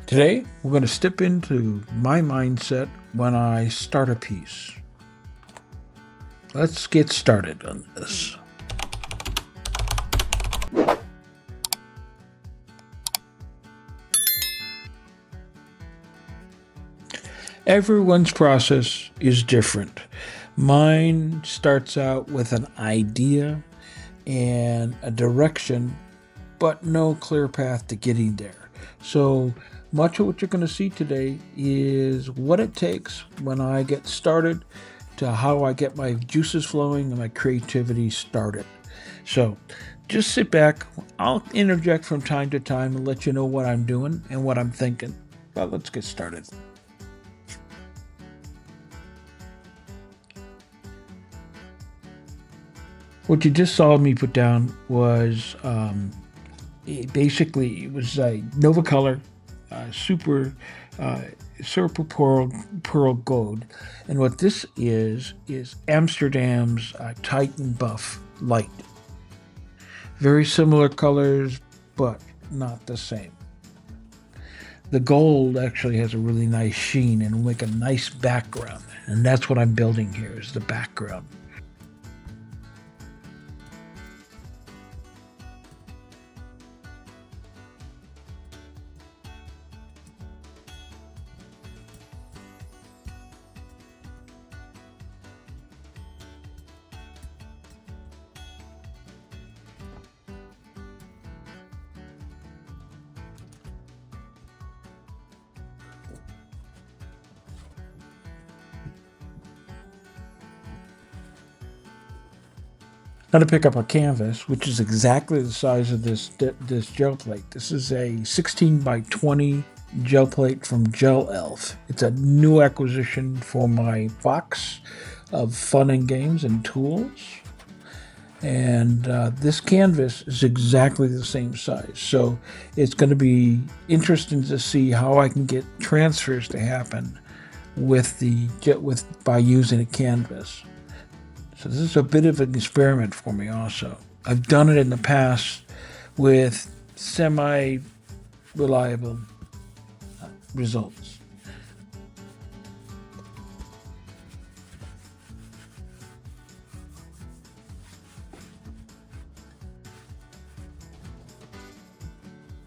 Today, we're going to step into my mindset when I start a piece. Let's get started on this. Everyone's process is different. Mine starts out with an idea and a direction, but no clear path to getting there. So much of what you're going to see today is what it takes when I get started to how I get my juices flowing and my creativity started. So just sit back. I'll interject from time to time and let you know what I'm doing and what I'm thinking. But let's get started. What you just saw me put down was it was a Nova Color super pearl gold, and what this is Amsterdam's Titan Buff Light. Very similar colors, but not the same. The gold actually has a really nice sheen and will make a nice background, and that's what I'm building here is the background. Now to pick up a canvas, which is exactly the size of this gel plate. This is a 16 by 20 gel plate from Gel Elf. It's a new acquisition for my box of fun and games and tools. And this canvas is exactly the same size. So it's going to be interesting to see how I can get transfers to happen by using a canvas. So this is a bit of an experiment for me also. I've done it in the past with semi-reliable results.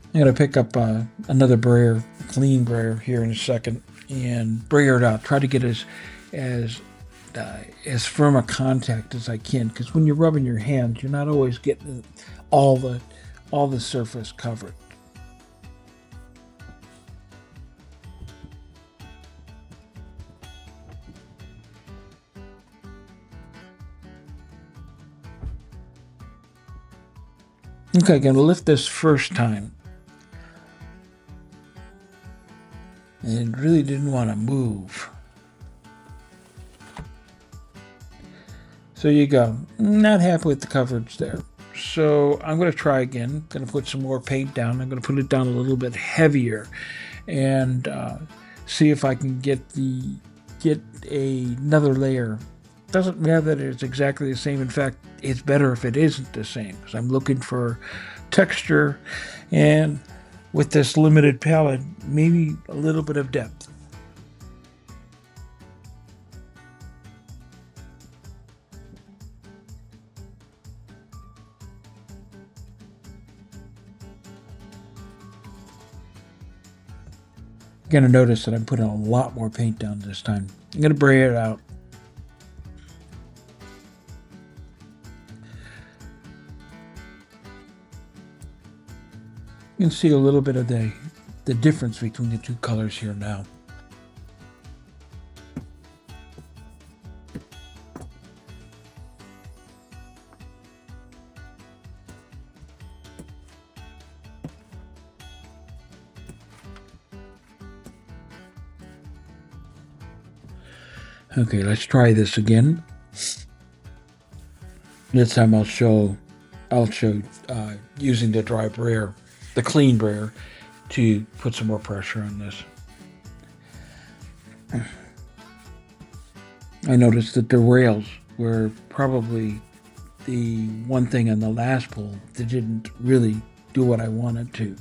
I'm going to pick up another brayer, clean brayer here in a second, and brayer it out. Try to get as firm a contact as I can, because when you're rubbing your hands, you're not always getting all the surface covered. Okay, I'm going to lift this first time. And really didn't want to move. So you go. Not happy with the coverage there. So I'm going to try again. I'm going to put some more paint down. I'm going to put it down a little bit heavier and see if I can get another layer. Doesn't matter that it's exactly the same. In fact, it's better if it isn't the same, because I'm looking for texture and with this limited palette, maybe a little bit of depth. You're going to notice that I'm putting a lot more paint down this time. I'm going to bray it out. You can see a little bit of the difference between the two colors here now. Okay, let's try this again. This time I'll show using the dry brayer, the clean brayer, to put some more pressure on this. I noticed that the rails were probably the one thing in the last pull that didn't really do what I wanted to.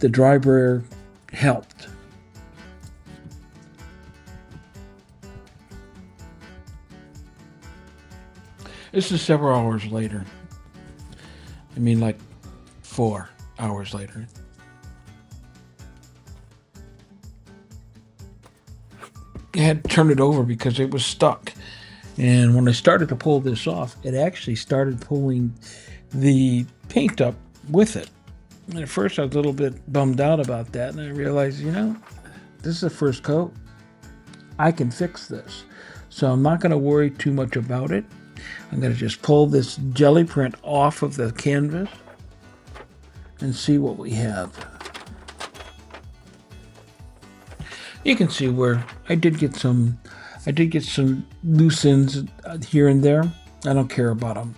the dry brayer helped. This is several hours later. I mean, like 4 hours later. I had to turn it over because it was stuck. And when I started to pull this off, it actually started pulling the paint up with it. And at first I was a little bit bummed out about that, and I realized, this is the first coat. I can fix this. So I'm not going to worry too much about it. I'm going to just pull this jelly print off of the canvas and see what we have. You can see where I did get some loose ends here and there. I don't care about them.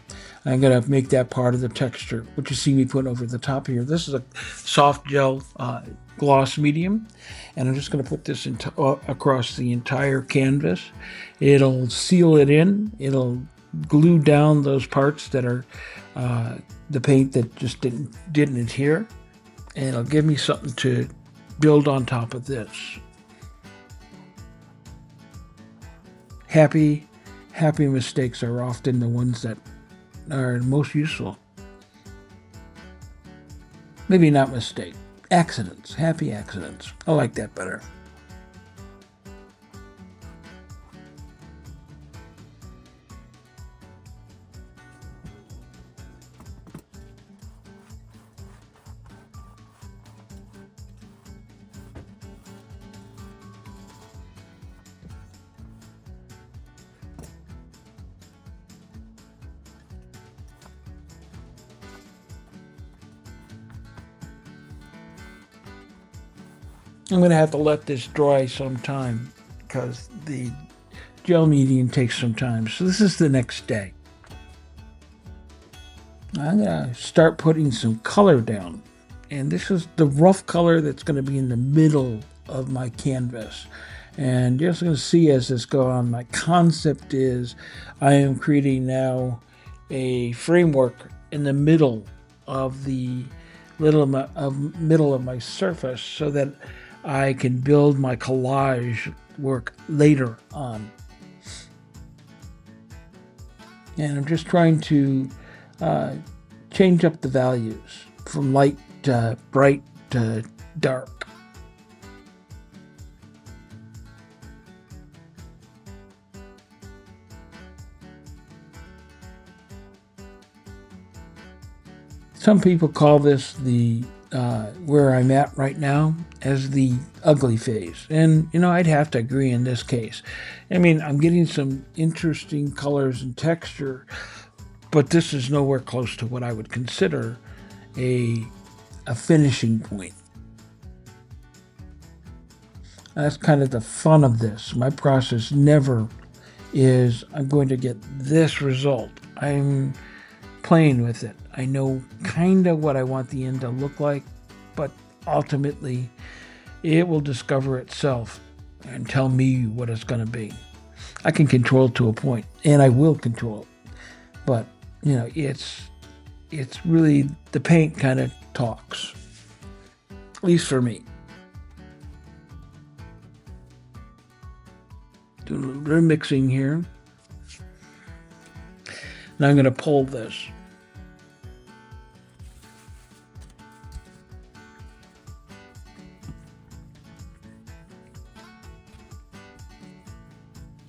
I'm going to make that part of the texture, what you see me put over the top here. This is a soft gel gloss medium, and I'm just going to put this across the entire canvas. It'll seal it in. It'll glue down those parts that are the paint that just didn't adhere, and it'll give me something to build on top of this. Happy mistakes are often the ones that are most useful. Maybe not mistake. Accidents. Happy accidents. I like that better. I'm going to have to let this dry some time because the gel medium takes some time. So this is the next day. I'm going to start putting some color down. And this is the rough color that's going to be in the middle of my canvas. And you're just going to see as this goes on, my concept is I am creating now a framework in the middle of the middle of my surface so that I can build my collage work later on. And I'm just trying to change up the values from light to bright to dark. Some people call this the where I'm at right now as the ugly phase. And, I'd have to agree in this case. I mean, I'm getting some interesting colors and texture, but this is nowhere close to what I would consider a finishing point. That's kind of the fun of this. My process never is I'm going to get this result. I'm playing with it. I know kind of what I want the end to look like, but ultimately it will discover itself and tell me what it's going to be. I can control it to a point, and I will control it. But, it's really the paint kind of talks, at least for me. Doing a little bit of mixing here. Now I'm going to pull this.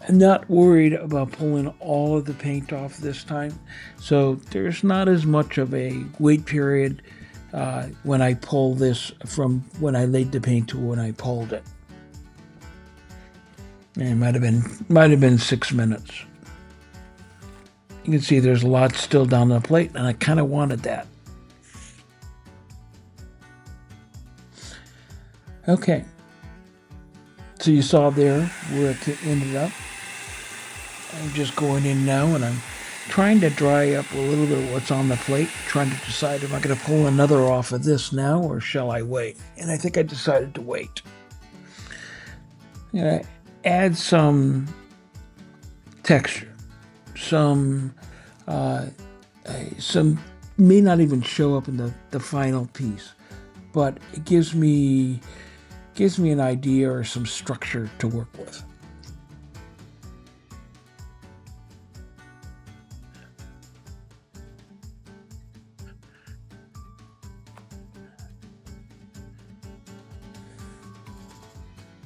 I'm not worried about pulling all of the paint off this time, so there's not as much of a wait period when I pull this from when I laid the paint to when I pulled it. And it might have been 6 minutes. You can see there's a lot still down the plate, and I kind of wanted that. Okay, so you saw there where it ended up. I'm just going in now, and I'm trying to dry up a little bit of what's on the plate, trying to decide am I going to pull another off of this now or shall I wait? And I think I decided to wait. Add some texture, some may not even show up in the final piece, but it gives me an idea or some structure to work with.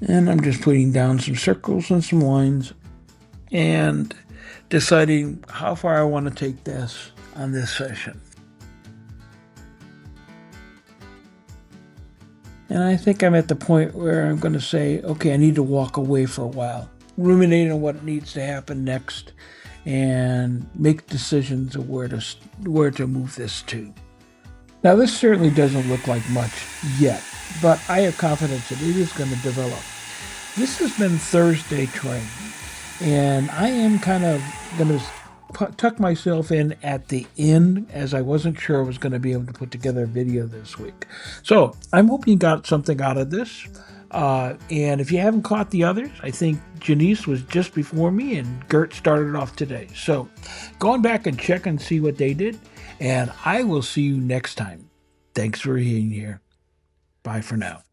And I'm just putting down some circles and some lines and deciding how far I want to take this on this session. And I think I'm at the point where I'm going to say, okay, I need to walk away for a while, ruminate on what needs to happen next, and make decisions of where to move this to. Now, this certainly doesn't look like much yet, but I have confidence that it is going to develop. This has been Thursday training, and I am kind of going to tuck myself in at the end, as I wasn't sure I was going to be able to put together a video this week. So I'm hoping you got something out of this. And if you haven't caught the others, I think Janice was just before me and Gert started off today. So go on back and check and see what they did. And I will see you next time. Thanks for being here. Bye for now.